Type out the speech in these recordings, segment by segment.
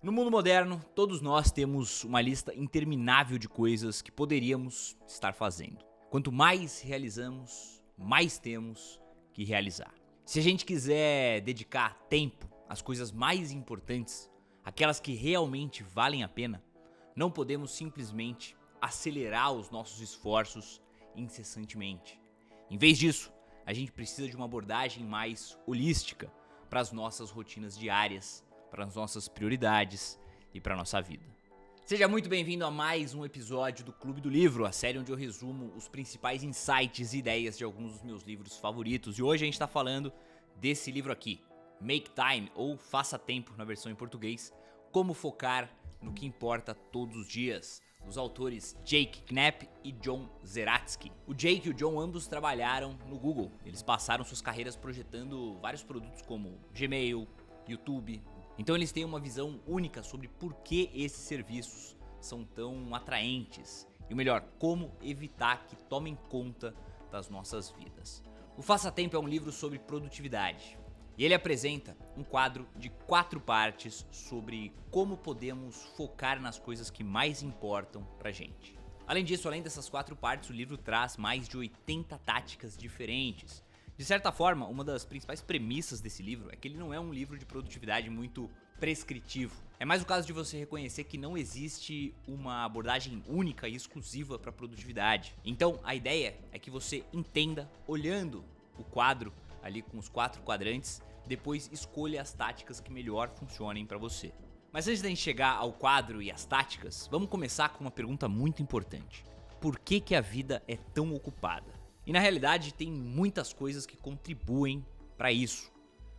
No mundo moderno, todos nós temos uma lista interminável de coisas que poderíamos estar fazendo. Quanto mais realizamos, mais temos que realizar. Se a gente quiser dedicar tempo às coisas mais importantes, aquelas que realmente valem a pena, não podemos simplesmente acelerar os nossos esforços incessantemente. Em vez disso, a gente precisa de uma abordagem mais holística para as nossas rotinas diárias, para as nossas prioridades e para a nossa vida. Seja muito bem-vindo a mais um episódio do Clube do Livro, a série onde eu resumo os principais insights e ideias de alguns dos meus livros favoritos. E hoje a gente está falando desse livro aqui, Make Time, ou Faça Tempo na versão em português, Como Focar no que Importa Todos os Dias, dos autores Jake Knapp e John Zeratsky. O Jake e o John ambos trabalharam no Google. Eles passaram suas carreiras projetando vários produtos como Gmail, YouTube. Então eles têm uma visão única sobre por que esses serviços são tão atraentes e, o melhor, como evitar que tomem conta das nossas vidas. O Faça Tempo é um livro sobre produtividade e ele apresenta um quadro de 4 partes sobre como podemos focar nas coisas que mais importam pra gente. Além disso, além dessas 4 partes, o livro traz mais de 80 táticas diferentes. De certa forma, uma das principais premissas desse livro é que ele não é um livro de produtividade muito prescritivo. É mais o caso de você reconhecer que não existe uma abordagem única e exclusiva para produtividade. Então, a ideia é que você entenda olhando o quadro ali com os 4 quadrantes, depois escolha as táticas que melhor funcionem para você. Mas antes da gente chegar ao quadro e às táticas, vamos começar com uma pergunta muito importante. Por que a vida é tão ocupada? E na realidade tem muitas coisas que contribuem para isso,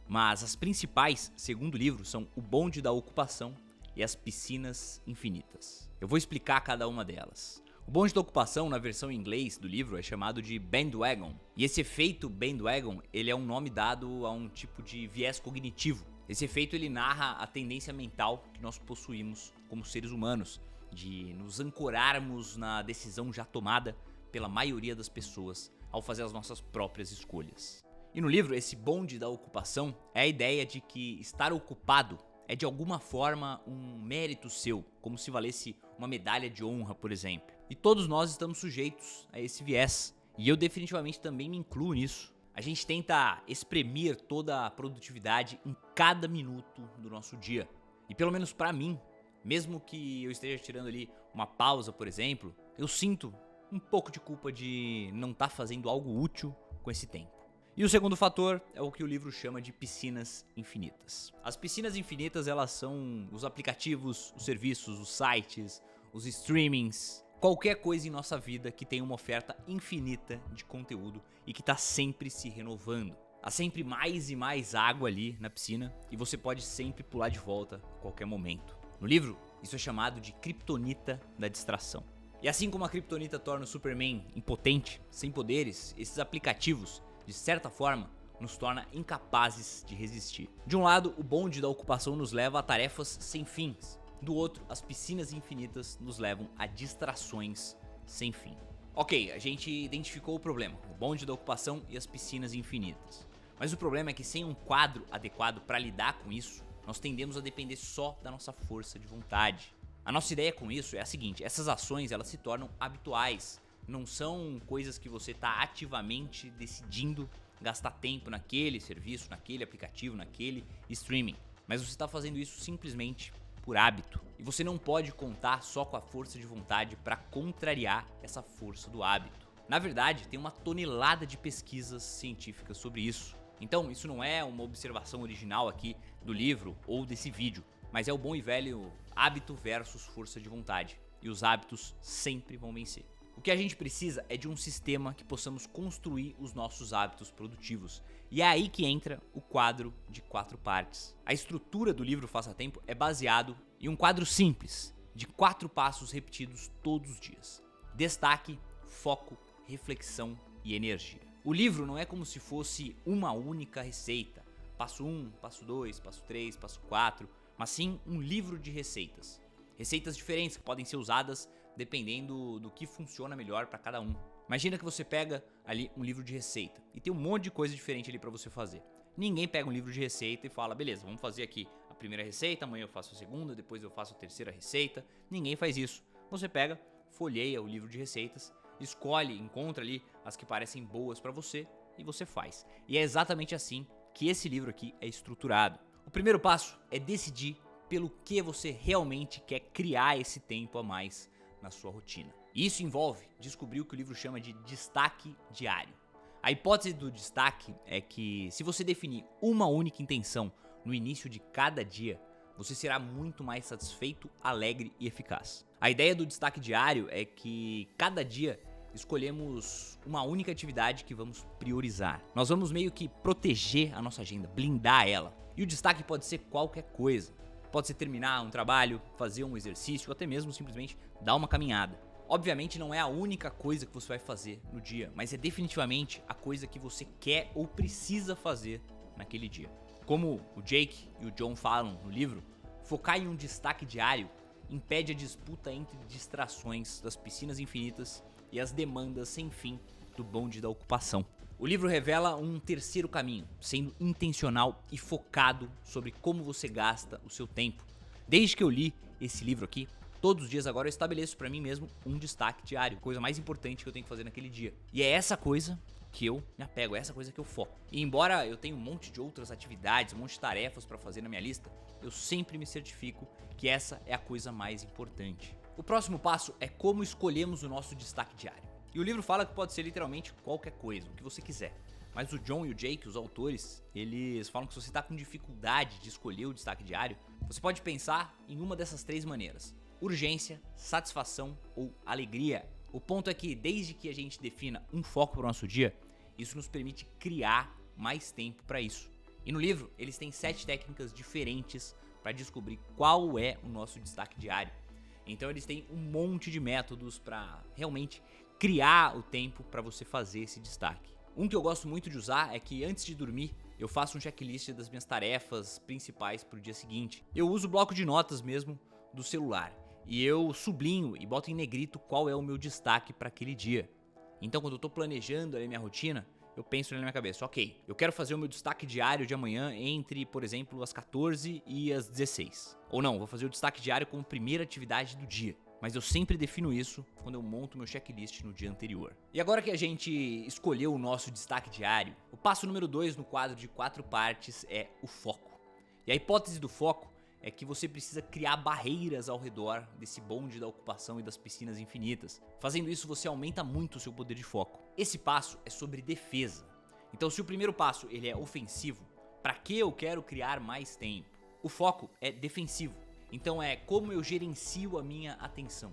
mas as principais, segundo o livro, são o bonde da ocupação e as piscinas infinitas. Eu vou explicar cada uma delas. O bonde da ocupação, na versão em inglês do livro, é chamado de bandwagon. E esse efeito bandwagon, ele é um nome dado a um tipo de viés cognitivo. Esse efeito ele narra a tendência mental que nós possuímos como seres humanos, de nos ancorarmos na decisão já tomada pela maioria das pessoas ao fazer as nossas próprias escolhas. E no livro, esse bonde da ocupação é a ideia de que estar ocupado é de alguma forma um mérito seu, como se valesse uma medalha de honra, por exemplo. E todos nós estamos sujeitos a esse viés, e eu definitivamente também me incluo nisso. A gente tenta espremer toda a produtividade em cada minuto do nosso dia. E pelo menos pra mim, mesmo que eu esteja tirando ali uma pausa, por exemplo, eu sinto um pouco de culpa de não estar fazendo algo útil com esse tempo. E o segundo fator é o que o livro chama de piscinas infinitas. As piscinas infinitas, elas são os aplicativos, os serviços, os sites, os streamings, qualquer coisa em nossa vida que tenha uma oferta infinita de conteúdo e que está sempre se renovando. Há sempre mais e mais água ali na piscina e você pode sempre pular de volta a qualquer momento. No livro, isso é chamado de criptonita da distração. E assim como a criptonita torna o Superman impotente, sem poderes, esses aplicativos, de certa forma, nos torna incapazes de resistir. De um lado, o bonde da ocupação nos leva a tarefas sem fins. Do outro, as piscinas infinitas nos levam a distrações sem fim. Ok, a gente identificou o problema, o bonde da ocupação e as piscinas infinitas. Mas o problema é que sem um quadro adequado para lidar com isso, nós tendemos a depender só da nossa força de vontade. A nossa ideia com isso é a seguinte: essas ações elas se tornam habituais, não são coisas que você está ativamente decidindo gastar tempo naquele serviço, naquele aplicativo, naquele streaming, mas você está fazendo isso simplesmente por hábito. E você não pode contar só com a força de vontade para contrariar essa força do hábito. Na verdade, tem uma tonelada de pesquisas científicas sobre isso. Então, isso não é uma observação original aqui do livro ou desse vídeo, mas é o bom e velho hábito versus força de vontade. E os hábitos sempre vão vencer. O que a gente precisa é de um sistema que possamos construir os nossos hábitos produtivos. E é aí que entra o quadro de 4 partes. A estrutura do livro Faça Tempo é baseado em um quadro simples, de 4 passos repetidos todos os dias. Destaque, foco, reflexão e energia. O livro não é como se fosse uma única receita. Passo 1, passo 2, passo 3, passo 4, mas sim um livro de receitas. Receitas diferentes que podem ser usadas dependendo do que funciona melhor para cada um. Imagina que você pega ali um livro de receita e tem um monte de coisa diferente ali para você fazer. Ninguém pega um livro de receita e fala, beleza, vamos fazer aqui a primeira receita, amanhã eu faço a segunda, depois eu faço a terceira receita. Ninguém faz isso. Você pega, folheia o livro de receitas, escolhe, encontra ali as que parecem boas pra você e você faz. E é exatamente assim que esse livro aqui é estruturado. O primeiro passo é decidir pelo que você realmente quer criar esse tempo a mais na sua rotina. E isso envolve descobrir o que o livro chama de destaque diário. A hipótese do destaque é que se você definir uma única intenção no início de cada dia, você será muito mais satisfeito, alegre e eficaz. A ideia do destaque diário é que cada dia escolhemos uma única atividade que vamos priorizar. Nós vamos meio que proteger a nossa agenda, blindar ela. E o destaque pode ser qualquer coisa. Pode ser terminar um trabalho, fazer um exercício ou até mesmo simplesmente dar uma caminhada. Obviamente não é a única coisa que você vai fazer no dia, mas é definitivamente a coisa que você quer ou precisa fazer naquele dia. Como o Jake e o John falam no livro, focar em um destaque diário impede a disputa entre distrações das piscinas infinitas e as demandas sem fim do bonde da ocupação. O livro revela um terceiro caminho, sendo intencional e focado sobre como você gasta o seu tempo. Desde que eu li esse livro aqui, todos os dias agora eu estabeleço pra mim mesmo um destaque diário, coisa mais importante que eu tenho que fazer naquele dia. E é essa coisa que eu me apego, é essa coisa que eu foco. E embora eu tenha um monte de outras atividades, um monte de tarefas pra fazer na minha lista, eu sempre me certifico que essa é a coisa mais importante. O próximo passo é como escolhemos o nosso destaque diário. E o livro fala que pode ser literalmente qualquer coisa, o que você quiser. Mas o John e o Jake, os autores, eles falam que se você está com dificuldade de escolher o destaque diário, você pode pensar em uma dessas três maneiras: urgência, satisfação ou alegria. O ponto é que desde que a gente defina um foco para o nosso dia, isso nos permite criar mais tempo para isso. E no livro, eles têm 7 técnicas diferentes para descobrir qual é o nosso destaque diário. Então eles têm um monte de métodos para realmente criar o tempo para você fazer esse destaque. Um que eu gosto muito de usar é que antes de dormir, eu faço um checklist das minhas tarefas principais para o dia seguinte. Eu uso o bloco de notas mesmo do celular e eu sublinho e boto em negrito qual é o meu destaque para aquele dia. Então quando eu tô planejando a minha rotina, eu penso na minha cabeça, ok, eu quero fazer o meu destaque diário de amanhã entre, por exemplo, as 14 e as 16. Ou não, vou fazer o destaque diário como primeira atividade do dia. Mas eu sempre defino isso quando eu monto meu checklist no dia anterior. E agora que a gente escolheu o nosso destaque diário, o passo número 2 no quadro de 4 partes é o foco. E a hipótese do foco é que você precisa criar barreiras ao redor desse bonde da ocupação e das piscinas infinitas. Fazendo isso, você aumenta muito o seu poder de foco. Esse passo é sobre defesa. Então, se o primeiro passo ele é ofensivo, para que eu quero criar mais tempo? O foco é defensivo. Então é como eu gerencio a minha atenção,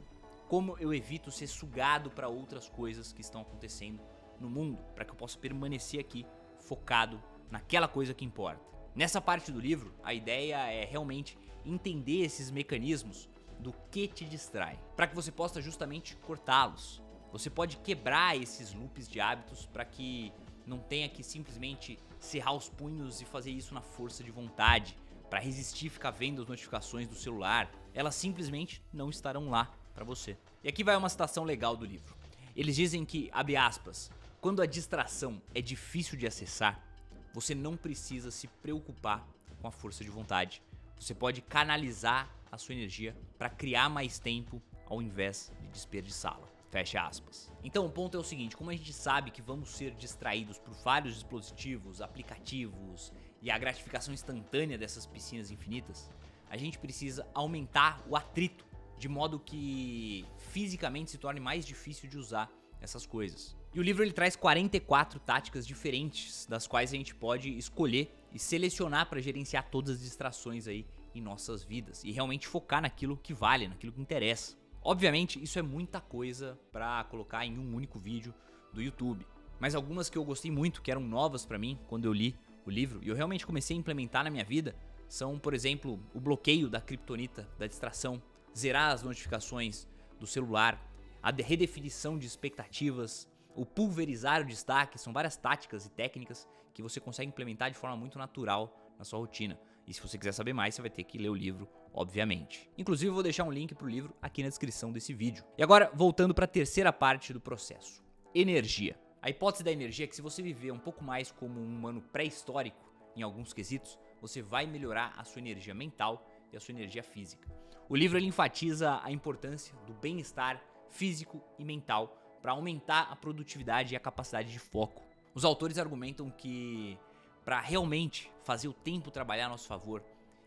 como eu evito ser sugado para outras coisas que estão acontecendo no mundo, para que eu possa permanecer aqui focado naquela coisa que importa. Nessa parte do livro, a ideia é realmente entender esses mecanismos do que te distrai, para que você possa justamente cortá-los. Você pode quebrar esses loops de hábitos para que não tenha que simplesmente cerrar os punhos e fazer isso na força de vontade, para resistir ficar vendo as notificações do celular. Elas simplesmente não estarão lá para você. E aqui vai uma citação legal do livro. Eles dizem que, abre aspas, quando a distração é difícil de acessar, você não precisa se preocupar com a força de vontade. Você pode canalizar a sua energia para criar mais tempo ao invés de desperdiçá-la. Fecha aspas. Então o ponto é o seguinte, como a gente sabe que vamos ser distraídos por vários dispositivos, aplicativos e a gratificação instantânea dessas piscinas infinitas, a gente precisa aumentar o atrito de modo que fisicamente se torne mais difícil de usar essas coisas. E o livro ele traz 44 táticas diferentes, das quais a gente pode escolher e selecionar para gerenciar todas as distrações aí em nossas vidas e realmente focar naquilo que vale, naquilo que interessa. Obviamente, isso é muita coisa para colocar em um único vídeo do YouTube, mas algumas que eu gostei muito, que eram novas para mim quando eu li o livro e eu realmente comecei a implementar na minha vida, são, por exemplo, o bloqueio da criptonita, da distração, zerar as notificações do celular, a redefinição de expectativas, o pulverizar o destaque. São várias táticas e técnicas que você consegue implementar de forma muito natural na sua rotina. E se você quiser saber mais, você vai ter que ler o livro, obviamente. Inclusive, eu vou deixar um link pro livro aqui na descrição desse vídeo. E agora, voltando para a terceira parte do processo. Energia. A hipótese da energia é que se você viver um pouco mais como um humano pré-histórico, em alguns quesitos, você vai melhorar a sua energia mental e a sua energia física. O livro ele enfatiza a importância do bem-estar físico e mental para aumentar a produtividade e a capacidade de foco. Os autores argumentam que para realmente fazer o tempo trabalhar a nosso favor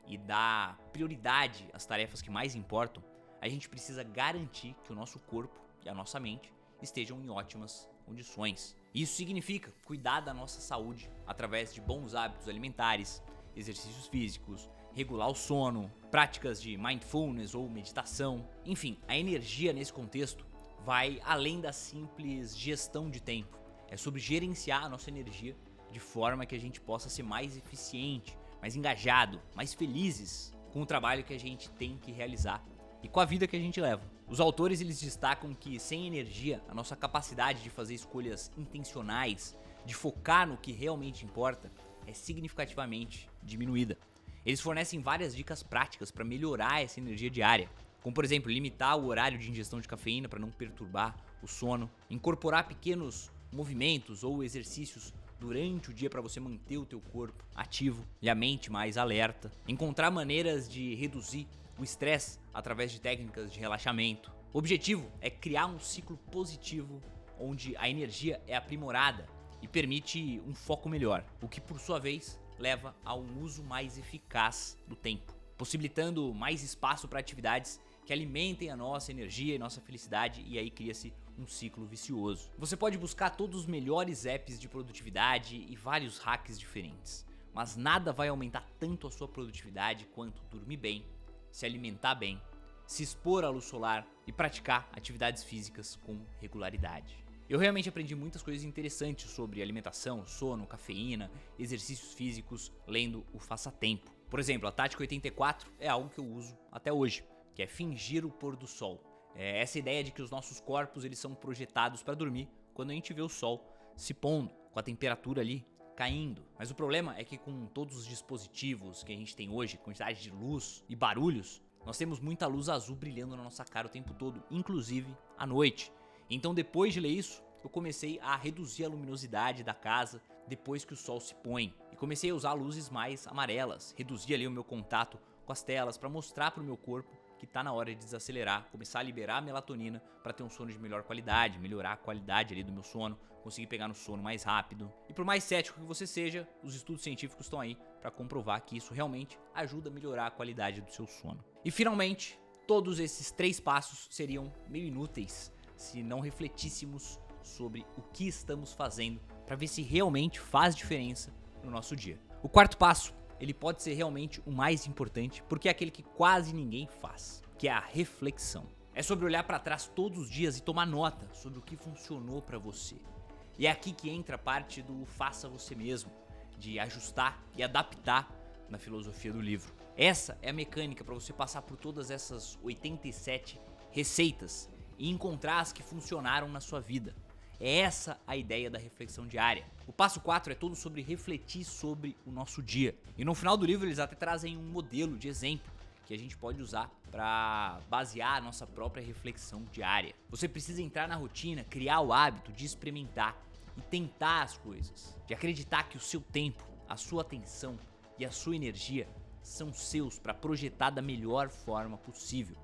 e dar prioridade às tarefas que mais importam, a gente precisa garantir que o nosso corpo e a nossa mente estejam em ótimas condições. Isso significa cuidar da nossa saúde através de bons hábitos alimentares, exercícios físicos, regular o sono, práticas de mindfulness ou meditação. Enfim, a energia nesse contexto vai além da simples gestão de tempo. É sobre gerenciar a nossa energia de forma que a gente possa ser mais eficiente, mais engajado, mais felizes com o trabalho que a gente tem que realizar e com a vida que a gente leva. Os autores eles destacam que sem energia, a nossa capacidade de fazer escolhas intencionais, de focar no que realmente importa, é significativamente diminuída. Eles fornecem várias dicas práticas para melhorar essa energia diária, como por exemplo, limitar o horário de ingestão de cafeína para não perturbar o sono, incorporar pequenos movimentos ou exercícios durante o dia para você manter o teu corpo ativo e a mente mais alerta, encontrar maneiras de reduzir o estresse através de técnicas de relaxamento. O objetivo é criar um ciclo positivo onde a energia é aprimorada e permite um foco melhor, o que por sua vez leva a um uso mais eficaz do tempo, possibilitando mais espaço para atividades que alimentem a nossa energia e nossa felicidade, e aí cria-se um ciclo vicioso. Você pode buscar todos os melhores apps de produtividade e vários hacks diferentes, mas nada vai aumentar tanto a sua produtividade quanto dormir bem, se alimentar bem, se expor à luz solar e praticar atividades físicas com regularidade. Eu realmente aprendi muitas coisas interessantes sobre alimentação, sono, cafeína, exercícios físicos, lendo o Faça Tempo. Por exemplo, a Tática 84 é algo que eu uso até hoje, que é fingir o pôr do sol. É essa ideia de que os nossos corpos eles são projetados para dormir quando a gente vê o sol se pondo, com a temperatura ali caindo. Mas o problema é que com todos os dispositivos que a gente tem hoje, quantidade de luz e barulhos, nós temos muita luz azul brilhando na nossa cara o tempo todo, inclusive à noite. Então depois de ler isso, eu comecei a reduzir a luminosidade da casa depois que o sol se põe. E comecei a usar luzes mais amarelas, reduzir ali o meu contato com as telas para mostrar para o meu corpo que tá na hora de desacelerar, começar a liberar a melatonina para ter um sono de melhor qualidade, melhorar a qualidade ali do meu sono, conseguir pegar no sono mais rápido. E por mais cético que você seja, os estudos científicos estão aí para comprovar que isso realmente ajuda a melhorar a qualidade do seu sono. E finalmente, todos esses 3 passos seriam meio inúteis se não refletíssemos sobre o que estamos fazendo para ver se realmente faz diferença no nosso dia. O 4º passo, ele pode ser realmente o mais importante, porque é aquele que quase ninguém faz, que é a reflexão. É sobre olhar para trás todos os dias e tomar nota sobre o que funcionou para você. E é aqui que entra a parte do faça você mesmo, de ajustar e adaptar na filosofia do livro. Essa é a mecânica para você passar por todas essas 87 receitas e encontrar as que funcionaram na sua vida. É essa a ideia da reflexão diária. O passo 4 é todo sobre refletir sobre o nosso dia. E no final do livro eles até trazem um modelo de exemplo que a gente pode usar para basear a nossa própria reflexão diária. Você precisa entrar na rotina, criar o hábito de experimentar e tentar as coisas, de acreditar que o seu tempo, a sua atenção e a sua energia são seus para projetar da melhor forma possível.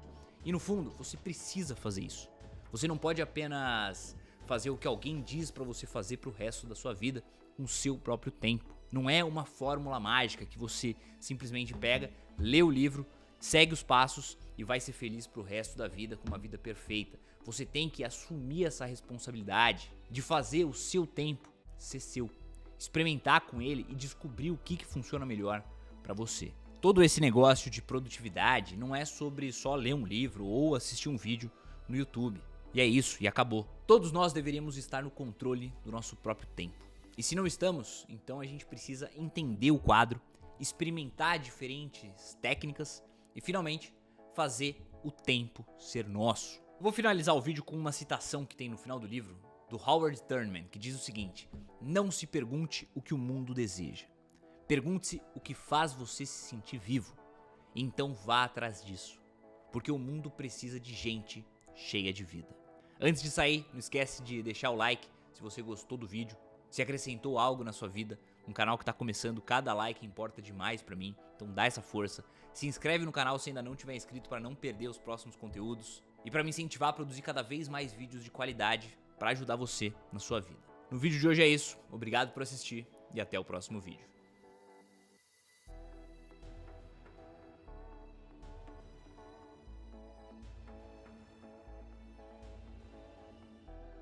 E no fundo, você precisa fazer isso. Você não pode apenas fazer o que alguém diz para você fazer pro resto da sua vida com o seu próprio tempo. Não é uma fórmula mágica que você simplesmente pega, lê o livro, segue os passos e vai ser feliz pro resto da vida com uma vida perfeita. Você tem que assumir essa responsabilidade de fazer o seu tempo ser seu, experimentar com ele e descobrir o que funciona melhor para você. Todo esse negócio de produtividade não é sobre só ler um livro ou assistir um vídeo no YouTube. E é isso, e acabou. Todos nós deveríamos estar no controle do nosso próprio tempo. E se não estamos, então a gente precisa entender o quadro, experimentar diferentes técnicas e finalmente fazer o tempo ser nosso. Eu vou finalizar o vídeo com uma citação que tem no final do livro, do Howard Thurman, que diz o seguinte: não se pergunte o que o mundo deseja. Pergunte-se o que faz você se sentir vivo. E então vá atrás disso. Porque o mundo precisa de gente cheia de vida. Antes de sair, não esquece de deixar o like se você gostou do vídeo, se acrescentou algo na sua vida, um canal que tá começando, cada like importa demais pra mim, então dá essa força. Se inscreve no canal se ainda não tiver inscrito para não perder os próximos conteúdos e para me incentivar a produzir cada vez mais vídeos de qualidade para ajudar você na sua vida. No vídeo de hoje é isso, obrigado por assistir e até o próximo vídeo.